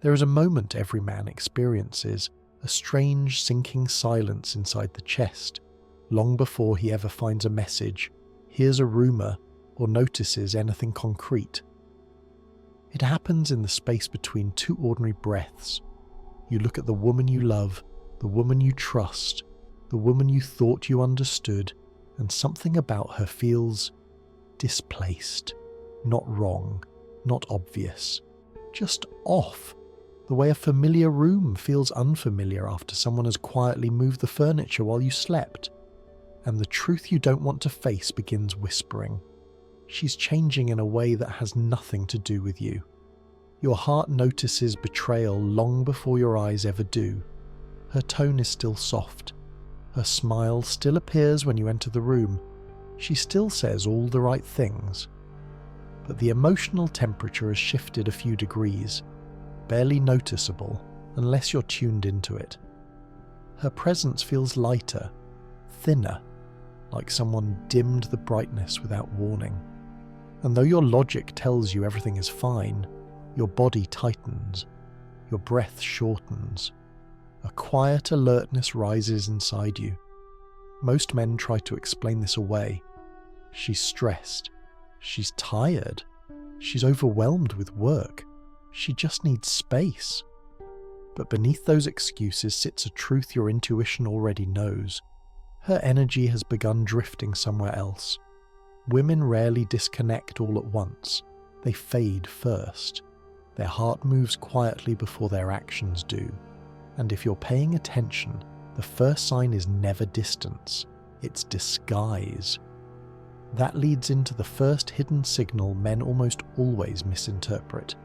There is a moment every man experiences, a strange sinking silence inside the chest, long before he ever finds a message, hears a rumour, or notices anything concrete. It happens in the space between two ordinary breaths. You look at the woman you love, the woman you trust, the woman you thought you understood, and something about her feels displaced, not wrong, not obvious, just off. The way a familiar room feels unfamiliar after someone has quietly moved the furniture while you slept. And the truth you don't want to face begins whispering. She's changing in a way that has nothing to do with you. Your heart notices betrayal long before your eyes ever do. Her tone is still soft. Her smile still appears when you enter the room. She still says all the right things. But the emotional temperature has shifted a few degrees, barely noticeable unless you're tuned into it. Her presence feels lighter, thinner, like someone dimmed the brightness without warning. And though your logic tells you everything is fine, your body tightens, your breath shortens. A quiet alertness rises inside you. Most men try to explain this away. She's stressed. She's tired. She's overwhelmed with work. She just needs space. But beneath those excuses sits a truth your intuition already knows. Her energy has begun drifting somewhere else. Women rarely disconnect all at once. They fade first. Their heart moves quietly before their actions do. And if you're paying attention, the first sign is never distance. It's disguise. That leads into the first hidden signal men almost always misinterpret.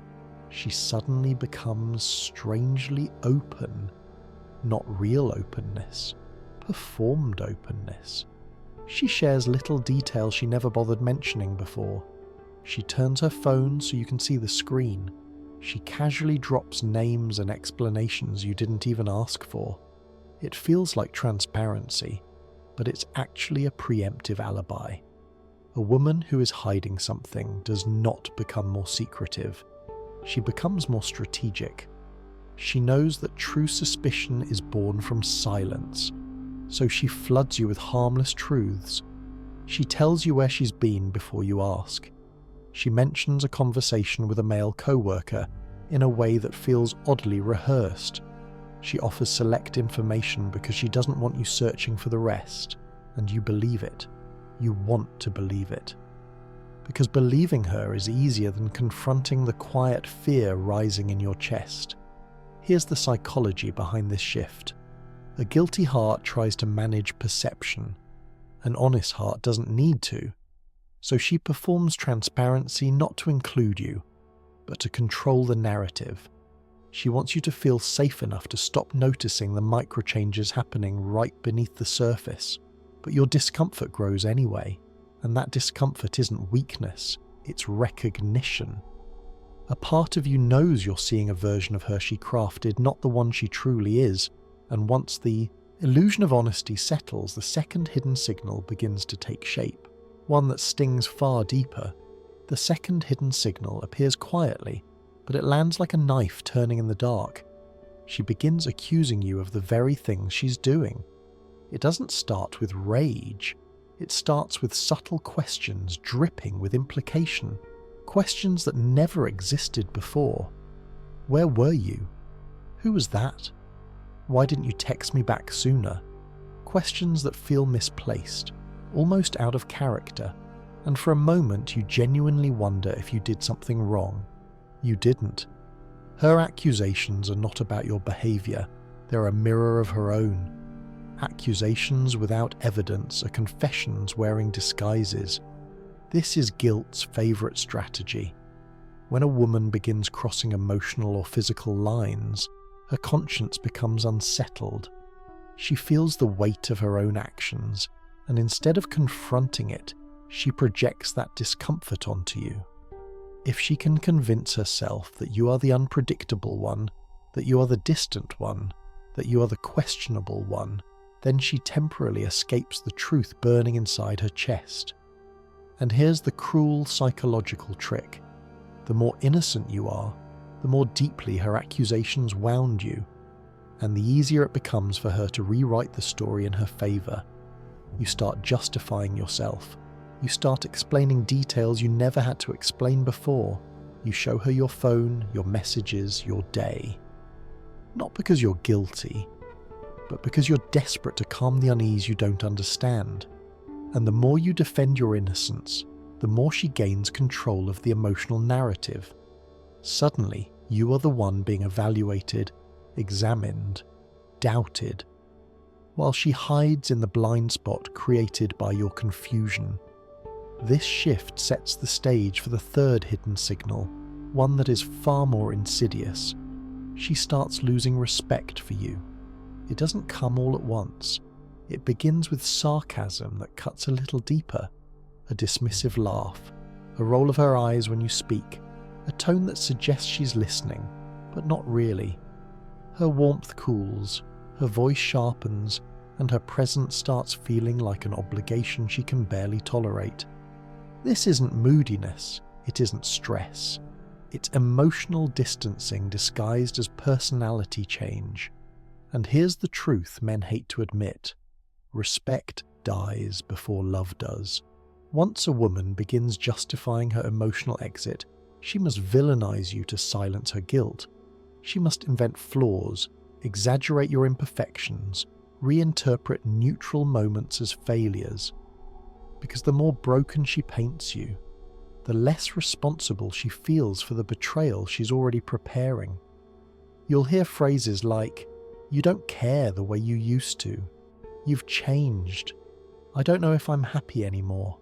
She suddenly becomes strangely open. Not real openness, performed openness. She shares little details she never bothered mentioning before. She turns her phone so you can see the screen. She casually drops names and explanations you didn't even ask for. It feels like transparency, but it's actually a preemptive alibi. A woman who is hiding something does not become more secretive. She becomes more strategic. She knows that true suspicion is born from silence, so she floods you with harmless truths. She tells you where she's been before you ask. She mentions a conversation with a male co-worker in a way that feels oddly rehearsed. She offers select information because she doesn't want you searching for the rest, and you believe it. You want to believe it. Because believing her is easier than confronting the quiet fear rising in your chest. Here's the psychology behind this shift. A guilty heart tries to manage perception. An honest heart doesn't need to. So she performs transparency not to include you, but to control the narrative. She wants you to feel safe enough to stop noticing the micro-changes happening right beneath the surface. But your discomfort grows anyway, and that discomfort isn't weakness, it's recognition. A part of you knows you're seeing a version of her she crafted, not the one she truly is, and once the illusion of honesty settles, the second hidden signal begins to take shape, one that stings far deeper. The second hidden signal appears quietly, but it lands like a knife turning in the dark. She begins accusing you of the very things she's doing. It doesn't start with rage. It starts with subtle questions dripping with implication. Questions that never existed before. Where were you? Who was that? Why didn't you text me back sooner? Questions that feel misplaced, almost out of character, and for a moment you genuinely wonder if you did something wrong. You didn't. Her accusations are not about your behaviour, they're a mirror of her own. Accusations without evidence are confessions wearing disguises. This is guilt's favourite strategy. When a woman begins crossing emotional or physical lines, her conscience becomes unsettled. She feels the weight of her own actions, and instead of confronting it, she projects that discomfort onto you. If she can convince herself that you are the unpredictable one, that you are the distant one, that you are the questionable one, then she temporarily escapes the truth burning inside her chest. And here's the cruel psychological trick. The more innocent you are, the more deeply her accusations wound you, and the easier it becomes for her to rewrite the story in her favour. You start justifying yourself. You start explaining details you never had to explain before. You show her your phone, your messages, your day. Not because you're guilty, but because you're desperate to calm the unease you don't understand. And the more you defend your innocence, the more she gains control of the emotional narrative. Suddenly, you are the one being evaluated, examined, doubted, while she hides in the blind spot created by your confusion. This shift sets the stage for the third hidden signal, one that is far more insidious. She starts losing respect for you. It doesn't come all at once. It begins with sarcasm that cuts a little deeper, a dismissive laugh, a roll of her eyes when you speak, a tone that suggests she's listening, but not really. Her warmth cools, her voice sharpens, and her presence starts feeling like an obligation she can barely tolerate. This isn't moodiness, it isn't stress. It's emotional distancing disguised as personality change. And here's the truth men hate to admit. Respect dies before love does. Once a woman begins justifying her emotional exit, she must villainize you to silence her guilt. She must invent flaws, exaggerate your imperfections, reinterpret neutral moments as failures. Because the more broken she paints you, the less responsible she feels for the betrayal she's already preparing. You'll hear phrases like, "You don't care the way you used to. You've changed. I don't know if I'm happy anymore."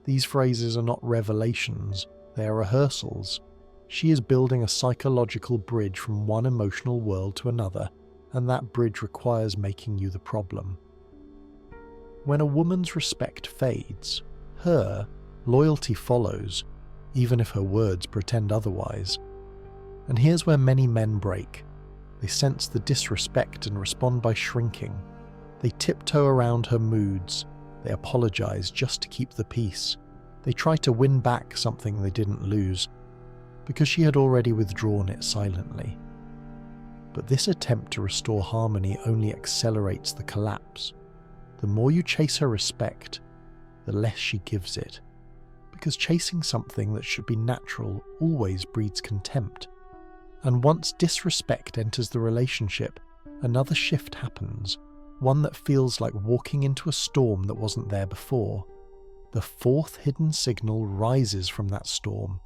These phrases are not revelations, they are rehearsals. She is building a psychological bridge from one emotional world to another, and that bridge requires making you the problem. When a woman's respect fades, her loyalty follows, even if her words pretend otherwise. And here's where many men break. They sense the disrespect and respond by shrinking. They tiptoe around her moods. They apologize just to keep the peace. They try to win back something they didn't lose, because she had already withdrawn it silently. But this attempt to restore harmony only accelerates the collapse. The more you chase her respect, the less she gives it. Because chasing something that should be natural always breeds contempt. And once disrespect enters the relationship, another shift happens, one that feels like walking into a storm that wasn't there before. The fourth hidden signal rises from that storm.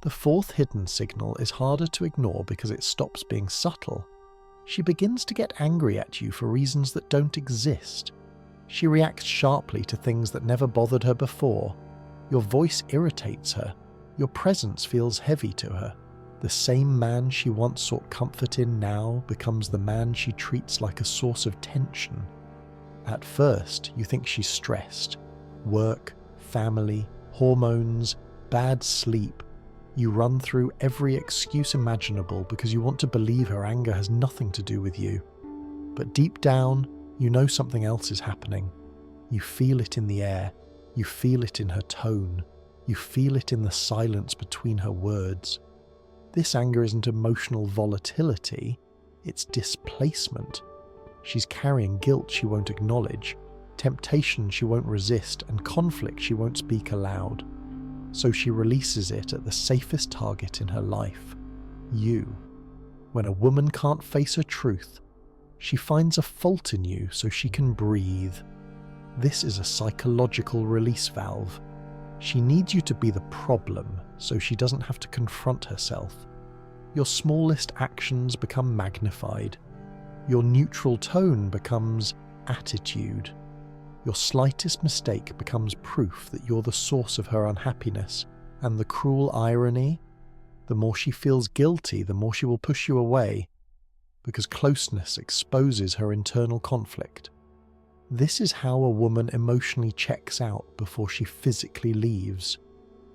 The fourth hidden signal is harder to ignore because it stops being subtle. She begins to get angry at you for reasons that don't exist. She reacts sharply to things that never bothered her before. Your voice irritates her. Your presence feels heavy to her. The same man she once sought comfort in now becomes the man she treats like a source of tension. At first, you think she's stressed. Work, family, hormones, bad sleep. You run through every excuse imaginable because you want to believe her anger has nothing to do with you. But deep down, you know something else is happening. You feel it in the air. You feel it in her tone. You feel it in the silence between her words. This anger isn't emotional volatility, it's displacement. She's carrying guilt she won't acknowledge, temptation she won't resist, and conflict she won't speak aloud. So she releases it at the safest target in her life, you. When a woman can't face her truth, she finds a fault in you so she can breathe. This is a psychological release valve. She needs you to be the problem so she doesn't have to confront herself. Your smallest actions become magnified. Your neutral tone becomes attitude. Your slightest mistake becomes proof that you're the source of her unhappiness. And the cruel irony? The more she feels guilty, the more she will push you away, because closeness exposes her internal conflict. This is how a woman emotionally checks out before she physically leaves.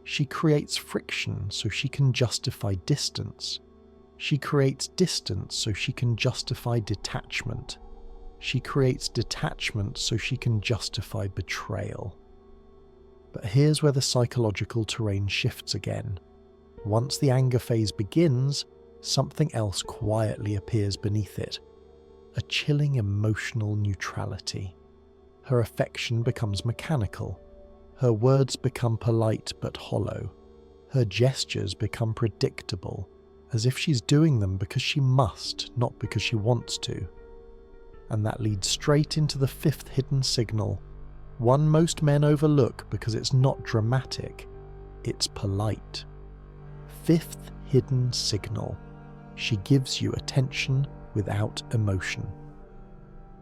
She creates friction so she can justify distance. She creates distance so she can justify detachment. She creates detachment so she can justify betrayal. But here's where the psychological terrain shifts again. Once the anger phase begins, something else quietly appears beneath it, a chilling emotional neutrality. Her affection becomes mechanical. Her words become polite but hollow. Her gestures become predictable, as if she's doing them because she must, not because she wants to. And that leads straight into the fifth hidden signal, one most men overlook because it's not dramatic, it's polite. Fifth hidden signal, she gives you attention without emotion.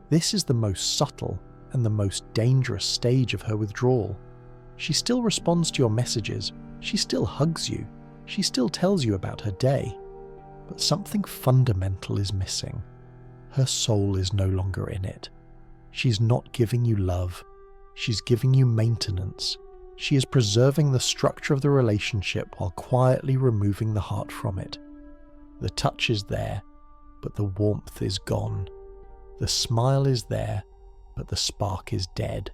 This is the most subtle and the most dangerous stage of her withdrawal. She still responds to your messages, she still hugs you, she still tells you about her day, but something fundamental is missing. Her soul is no longer in it. She's not giving you love, she's giving you maintenance. She is preserving the structure of the relationship while quietly removing the heart from it. The touch is there, but the warmth is gone. The smile is there, but the spark is dead.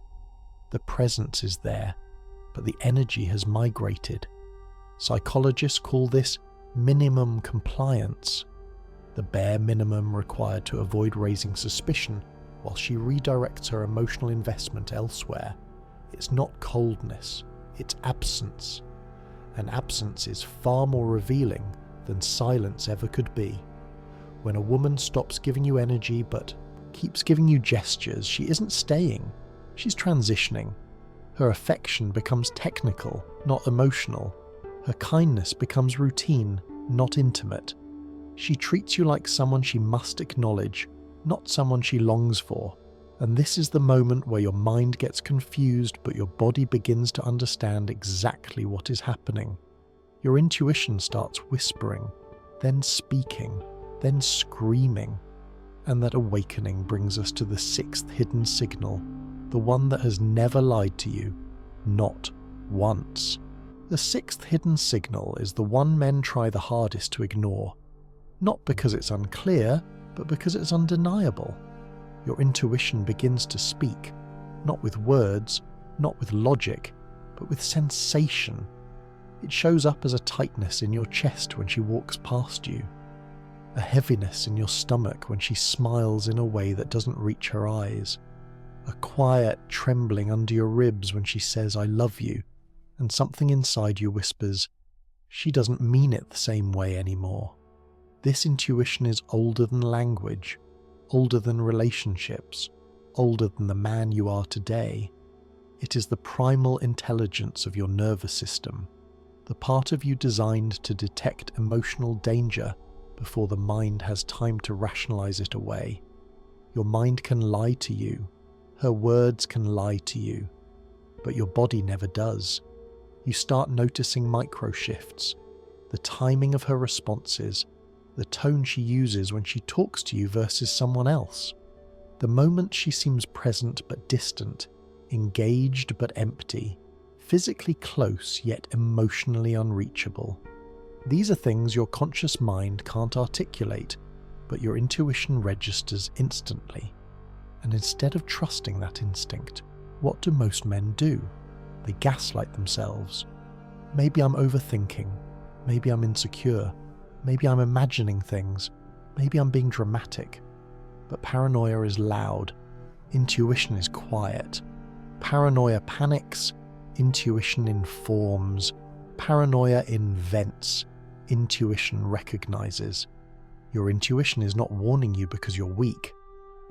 The presence is there, but the energy has migrated. Psychologists call this minimum compliance, the bare minimum required to avoid raising suspicion while she redirects her emotional investment elsewhere. It's not coldness, it's absence. And absence is far more revealing than silence ever could be. When a woman stops giving you energy but keeps giving you gestures, she isn't staying, she's transitioning. Her affection becomes technical, not emotional. Her kindness becomes routine, not intimate. She treats you like someone she must acknowledge, not someone she longs for. And this is the moment where your mind gets confused but your body begins to understand exactly what is happening. Your intuition starts whispering, then speaking, then screaming. And that awakening brings us to the sixth hidden signal, the one that has never lied to you, not once. The sixth hidden signal is the one men try the hardest to ignore, not because it's unclear, but because it's undeniable. Your intuition begins to speak, not with words, not with logic, but with sensation. It shows up as a tightness in your chest when she walks past you, a heaviness in your stomach when she smiles in a way that doesn't reach her eyes, a quiet trembling under your ribs when she says, "I love you," and something inside you whispers, "She doesn't mean it the same way anymore." This intuition is older than language, older than relationships, older than the man you are today. It is the primal intelligence of your nervous system, the part of you designed to detect emotional danger before the mind has time to rationalize it away. Your mind can lie to you, her words can lie to you, but your body never does. You start noticing micro shifts, the timing of her responses, the tone she uses when she talks to you versus someone else, the moment she seems present but distant, engaged but empty, physically close yet emotionally unreachable. These are things your conscious mind can't articulate, but your intuition registers instantly. And instead of trusting that instinct, what do most men do? They gaslight themselves. Maybe I'm overthinking, maybe I'm insecure, maybe I'm imagining things, maybe I'm being dramatic. But paranoia is loud, intuition is quiet. Paranoia panics, intuition informs. Paranoia invents, intuition recognizes. Your intuition is not warning you because you're weak,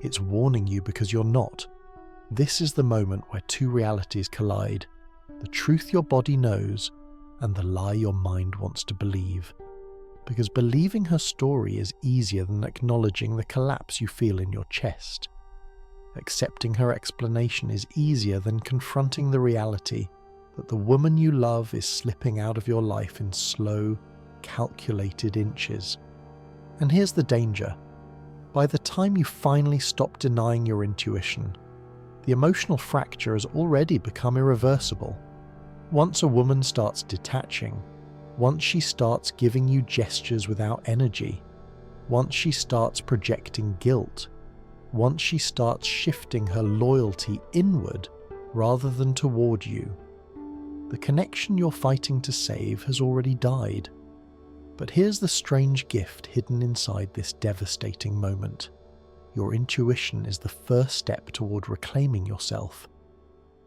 it's warning you because you're not. This is the moment where two realities collide, the truth your body knows and the lie your mind wants to believe. Because believing her story is easier than acknowledging the collapse you feel in your chest. Accepting her explanation is easier than confronting the reality that the woman you love is slipping out of your life in slow, calculated inches. And here's the danger. By the time you finally stop denying your intuition, the emotional fracture has already become irreversible. Once a woman starts detaching, once she starts giving you gestures without energy, once she starts projecting guilt, once she starts shifting her loyalty inward rather than toward you, the connection you're fighting to save has already died. But here's the strange gift hidden inside this devastating moment. Your intuition is the first step toward reclaiming yourself.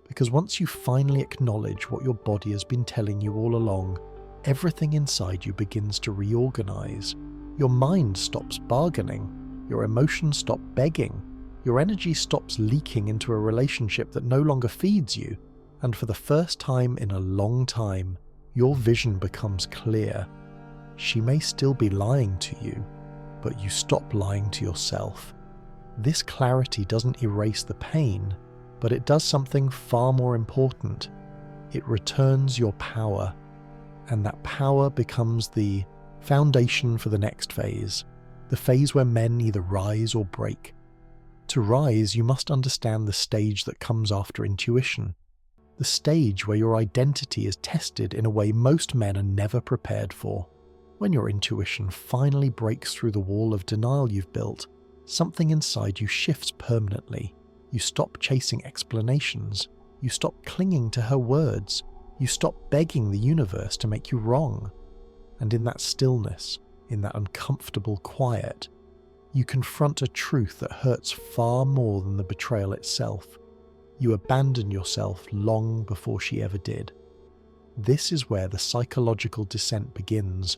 Because once you finally acknowledge what your body has been telling you all along, everything inside you begins to reorganize. Your mind stops bargaining, your emotions stop begging, your energy stops leaking into a relationship that no longer feeds you, and for the first time in a long time, your vision becomes clear. She may still be lying to you, but you stop lying to yourself. This clarity doesn't erase the pain, but it does something far more important. It returns your power, and that power becomes the foundation for the next phase, the phase where men either rise or break. To rise, you must understand the stage that comes after intuition, the stage where your identity is tested in a way most men are never prepared for. When your intuition finally breaks through the wall of denial you've built, something inside you shifts permanently. You stop chasing explanations. You stop clinging to her words. You stop begging the universe to make you wrong. And in that stillness, in that uncomfortable quiet, you confront a truth that hurts far more than the betrayal itself. You abandon yourself long before she ever did. This is where the psychological descent begins,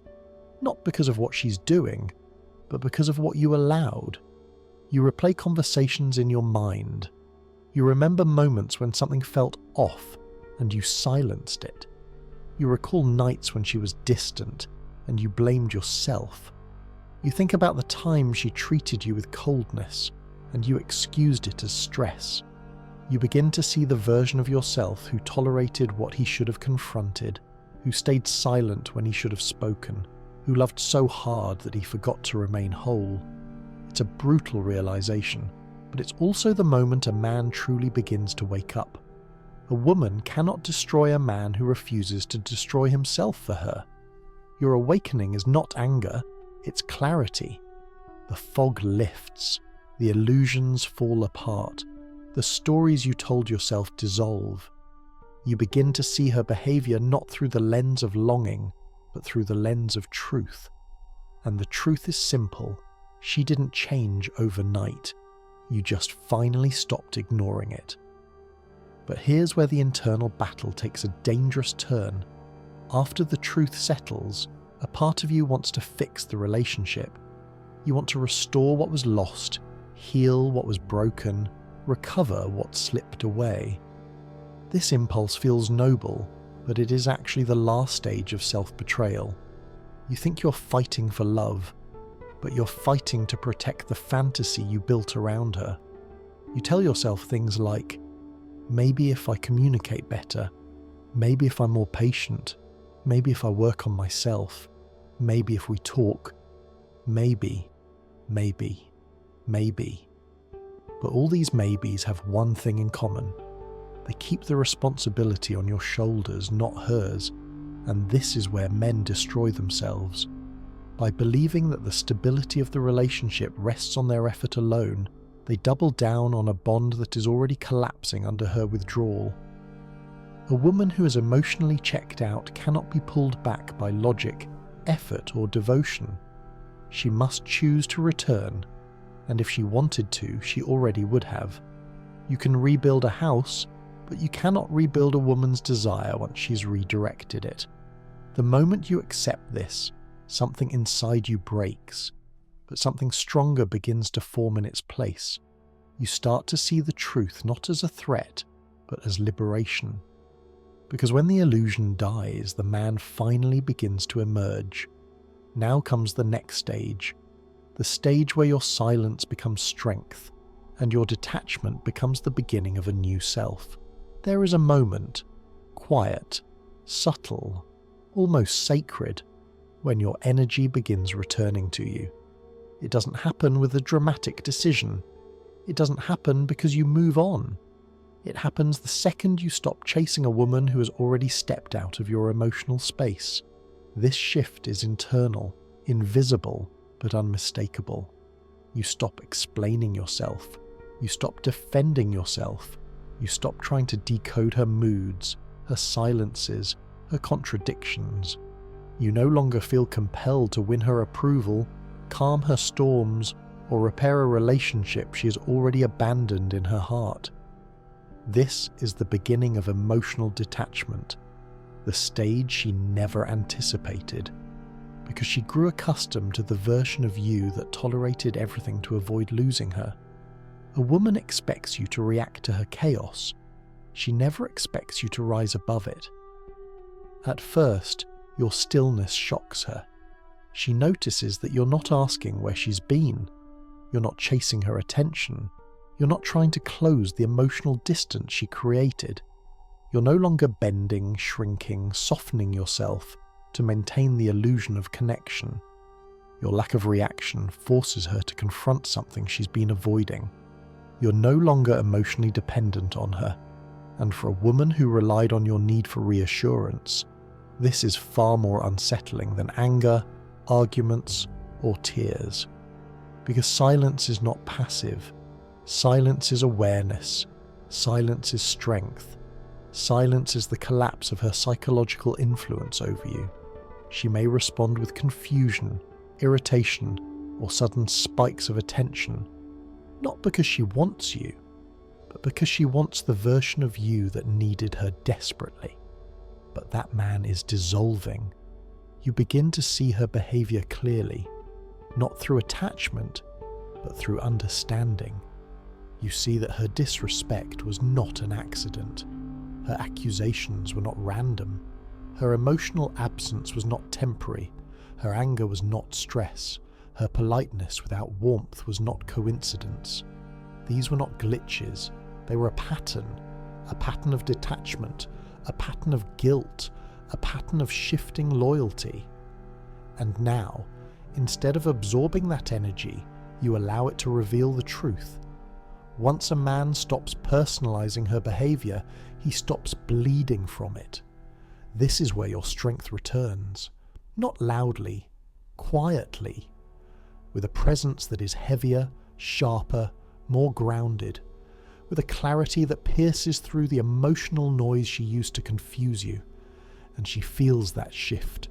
not because of what she's doing, but because of what you allowed. You replay conversations in your mind. You remember moments when something felt off and you silenced it. You recall nights when she was distant and you blamed yourself. You think about the time she treated you with coldness and you excused it as stress. You begin to see the version of yourself who tolerated what he should have confronted, who stayed silent when he should have spoken, who loved so hard that he forgot to remain whole. It's a brutal realization, but it's also the moment a man truly begins to wake up. A woman cannot destroy a man who refuses to destroy himself for her. Your awakening is not anger, it's clarity. The fog lifts, the illusions fall apart, the stories you told yourself dissolve. You begin to see her behavior not through the lens of longing, but through the lens of truth. And the truth is simple. She didn't change overnight. You just finally stopped ignoring it. But here's where the internal battle takes a dangerous turn. After the truth settles, a part of you wants to fix the relationship. You want to restore what was lost, heal what was broken, recover what slipped away. This impulse feels noble, but it is actually the last stage of self-betrayal. You think you're fighting for love, but you're fighting to protect the fantasy you built around her. You tell yourself things like, maybe if I communicate better, maybe if I'm more patient, maybe if I work on myself, maybe if we talk, maybe. But all these maybes have one thing in common. They keep the responsibility on your shoulders, not hers, and this is where men destroy themselves. By believing that the stability of the relationship rests on their effort alone, they double down on a bond that is already collapsing under her withdrawal. A woman who is emotionally checked out cannot be pulled back by logic, effort, or devotion. She must choose to return, and if she wanted to, she already would have. You can rebuild a house, but you cannot rebuild a woman's desire once she's redirected it. The moment you accept this, something inside you breaks, but something stronger begins to form in its place. You start to see the truth not as a threat, but as liberation. Because when the illusion dies, the man finally begins to emerge. Now comes the next stage, the stage where your silence becomes strength, and your detachment becomes the beginning of a new self. There is a moment, quiet, subtle, almost sacred, when your energy begins returning to you. It doesn't happen with a dramatic decision. It doesn't happen because you move on. It happens the second you stop chasing a woman who has already stepped out of your emotional space. This shift is internal, invisible, but unmistakable. You stop explaining yourself. You stop defending yourself. You stop trying to decode her moods, her silences, her contradictions. You no longer feel compelled to win her approval, calm her storms, or repair a relationship she has already abandoned in her heart. This is the beginning of emotional detachment, the stage she never anticipated, because she grew accustomed to the version of you that tolerated everything to avoid losing her. A woman expects you to react to her chaos. She never expects you to rise above it. At first, your stillness shocks her. She notices that you're not asking where she's been. You're not chasing her attention. You're not trying to close the emotional distance she created. You're no longer bending, shrinking, softening yourself to maintain the illusion of connection. Your lack of reaction forces her to confront something she's been avoiding. You're no longer emotionally dependent on her, and for a woman who relied on your need for reassurance, this is far more unsettling than anger, arguments, or tears. Because silence is not passive. Silence is awareness. Silence is strength. Silence is the collapse of her psychological influence over you. She may respond with confusion, irritation, or sudden spikes of attention, not because she wants you, but because she wants the version of you that needed her desperately. But that man is dissolving. You begin to see her behavior clearly, not through attachment, but through understanding. You see that her disrespect was not an accident. Her accusations were not random. Her emotional absence was not temporary. Her anger was not stress. Her politeness without warmth was not coincidence. These were not glitches. They were a pattern of detachment, a pattern of guilt, a pattern of shifting loyalty. And now, instead of absorbing that energy, you allow it to reveal the truth. Once a man stops personalizing her behavior, he stops bleeding from it. This is where your strength returns. Not loudly, quietly, with a presence that is heavier, sharper, more grounded, with a clarity that pierces through the emotional noise she used to confuse you. And she feels that shift.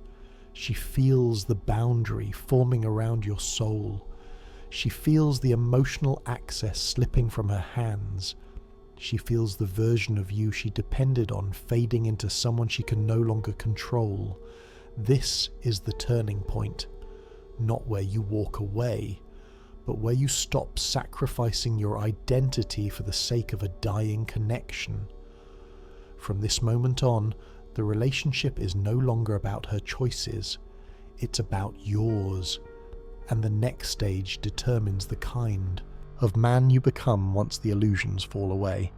She feels the boundary forming around your soul. She feels the emotional access slipping from her hands. She feels the version of you she depended on fading into someone she can no longer control. This is the turning point, not where you walk away, but where you stop sacrificing your identity for the sake of a dying connection. From this moment on, the relationship is no longer about her choices, it's about yours. And the next stage determines the kind of man you become once the illusions fall away.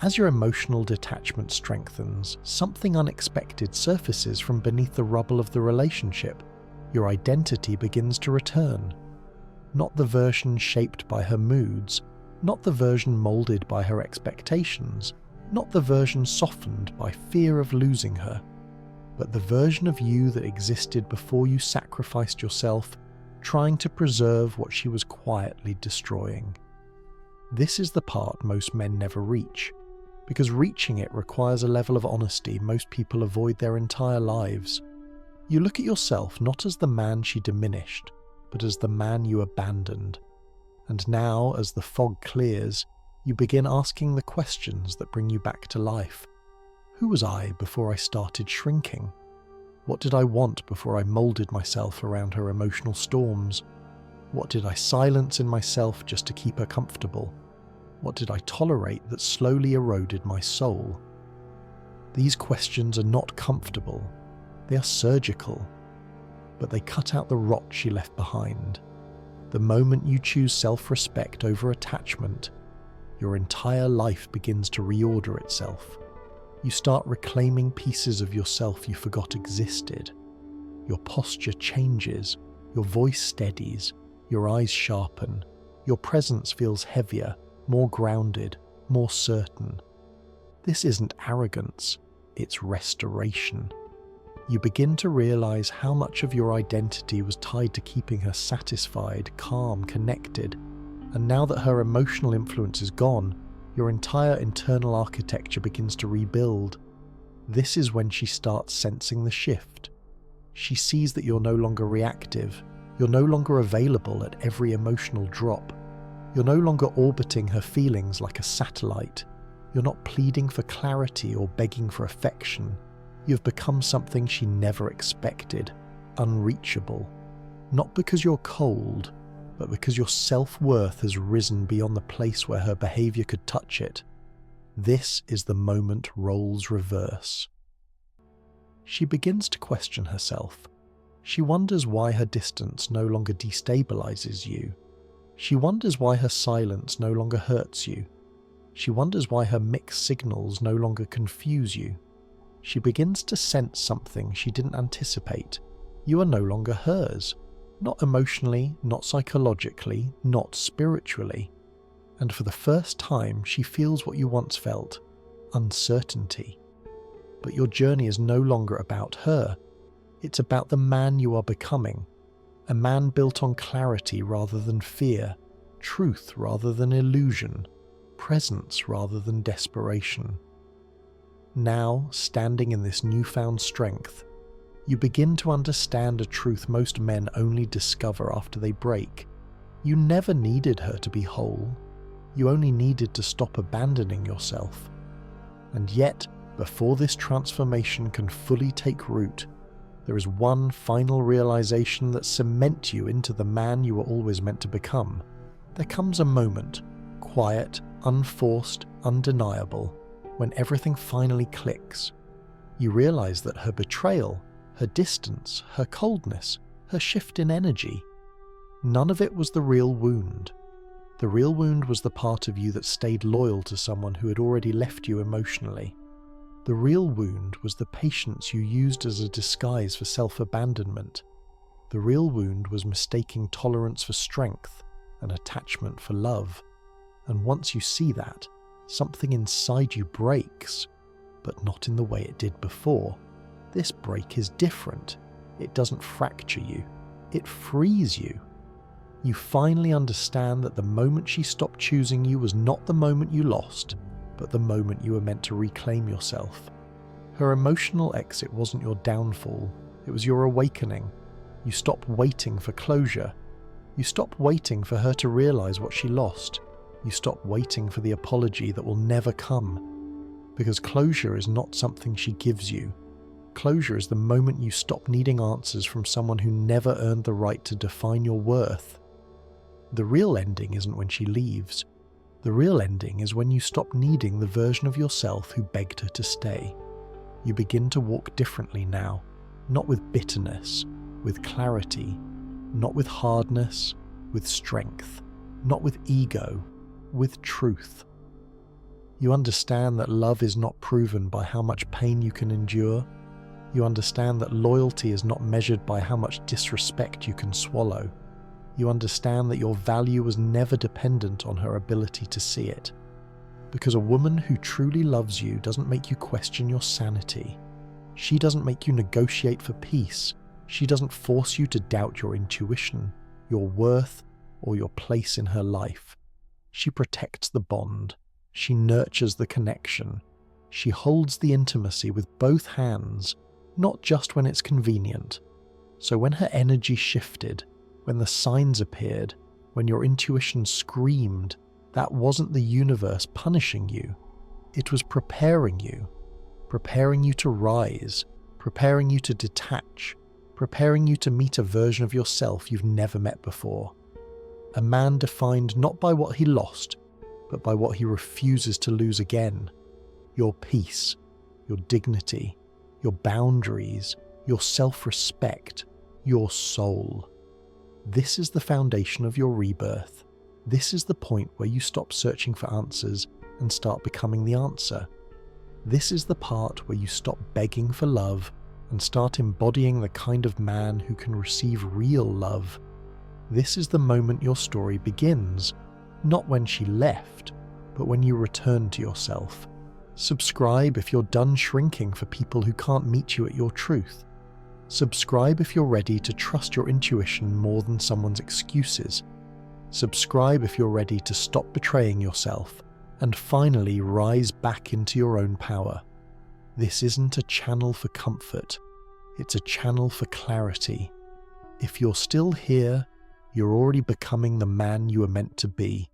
As your emotional detachment strengthens, something unexpected surfaces from beneath the rubble of the relationship. Your identity begins to return. Not the version shaped by her moods, not the version molded by her expectations, not the version softened by fear of losing her, but the version of you that existed before you sacrificed yourself, trying to preserve what she was quietly destroying. This is the part most men never reach, because reaching it requires a level of honesty most people avoid their entire lives. You look at yourself not as the man she diminished, but as the man you abandoned. And now, as the fog clears, you begin asking the questions that bring you back to life. Who was I before I started shrinking? What did I want before I molded myself around her emotional storms? What did I silence in myself just to keep her comfortable? What did I tolerate that slowly eroded my soul? These questions are not comfortable. They are surgical, but they cut out the rot she left behind. The moment you choose self-respect over attachment, your entire life begins to reorder itself. You start reclaiming pieces of yourself you forgot existed. Your posture changes, your voice steadies, your eyes sharpen, your presence feels heavier, more grounded, more certain. This isn't arrogance, it's restoration. You begin to realize how much of your identity was tied to keeping her satisfied, calm, connected, and now that her emotional influence is gone, your entire internal architecture begins to rebuild. This is when she starts sensing the shift. She sees that you're no longer reactive. You're no longer available at every emotional drop. You're no longer orbiting her feelings like a satellite. You're not pleading for clarity or begging for affection. You've become something she never expected, unreachable. Not because you're cold, but because your self-worth has risen beyond the place where her behavior could touch it. This is the moment roles reverse. She begins to question herself. She wonders why her distance no longer destabilizes you. She wonders why her silence no longer hurts you. She wonders why her mixed signals no longer confuse you. She begins to sense something she didn't anticipate. You are no longer hers. Not emotionally, not psychologically, not spiritually. And for the first time, she feels what you once felt: uncertainty. But your journey is no longer about her. It's about the man you are becoming. A man built on clarity rather than fear, truth rather than illusion, presence rather than desperation. Now, standing in this newfound strength, you begin to understand a truth most men only discover after they break. You never needed her to be whole. You only needed to stop abandoning yourself. And yet, before this transformation can fully take root, there is one final realization that cements you into the man you were always meant to become. There comes a moment, quiet, unforced, undeniable, when everything finally clicks. You realize that her betrayal, her distance, her coldness, her shift in energy, none of it was the real wound. The real wound was the part of you that stayed loyal to someone who had already left you emotionally. The real wound was the patience you used as a disguise for self-abandonment. The real wound was mistaking tolerance for strength and attachment for love. And once you see that, something inside you breaks, but not in the way it did before. This break is different. It doesn't fracture you. It frees you. You finally understand that the moment she stopped choosing you was not the moment you lost, but the moment you were meant to reclaim yourself. Her emotional exit wasn't your downfall, it was your awakening. You stopped waiting for closure. You stopped waiting for her to realize what she lost. You stopped waiting for the apology that will never come. Because closure is not something she gives you. Closure is the moment you stop needing answers from someone who never earned the right to define your worth. The real ending isn't when she leaves. The real ending is when you stop needing the version of yourself who begged her to stay. You begin to walk differently now, not with bitterness, with clarity, not with hardness, with strength, not with ego, with truth. You understand that love is not proven by how much pain you can endure. You understand that loyalty is not measured by how much disrespect you can swallow. You understand that your value was never dependent on her ability to see it. Because a woman who truly loves you doesn't make you question your sanity. She doesn't make you negotiate for peace. She doesn't force you to doubt your intuition, your worth, or your place in her life. She protects the bond. She nurtures the connection. She holds the intimacy with both hands, not just when it's convenient. So when her energy shifted, when the signs appeared, when your intuition screamed, that wasn't the universe punishing you. It was preparing you to rise, preparing you to detach, preparing you to meet a version of yourself you've never met before. A man defined not by what he lost, but by what he refuses to lose again. Your peace, your dignity, your boundaries, your self-respect, your soul. This is the foundation of your rebirth. This is the point where you stop searching for answers and start becoming the answer. This is the part where you stop begging for love and start embodying the kind of man who can receive real love. This is the moment your story begins, not when she left, but when you return to yourself. Subscribe if you're done shrinking for people who can't meet you at your truth. Subscribe if you're ready to trust your intuition more than someone's excuses. Subscribe if you're ready to stop betraying yourself and finally rise back into your own power. This isn't a channel for comfort. It's a channel for clarity. If you're still here, you're already becoming the man you were meant to be.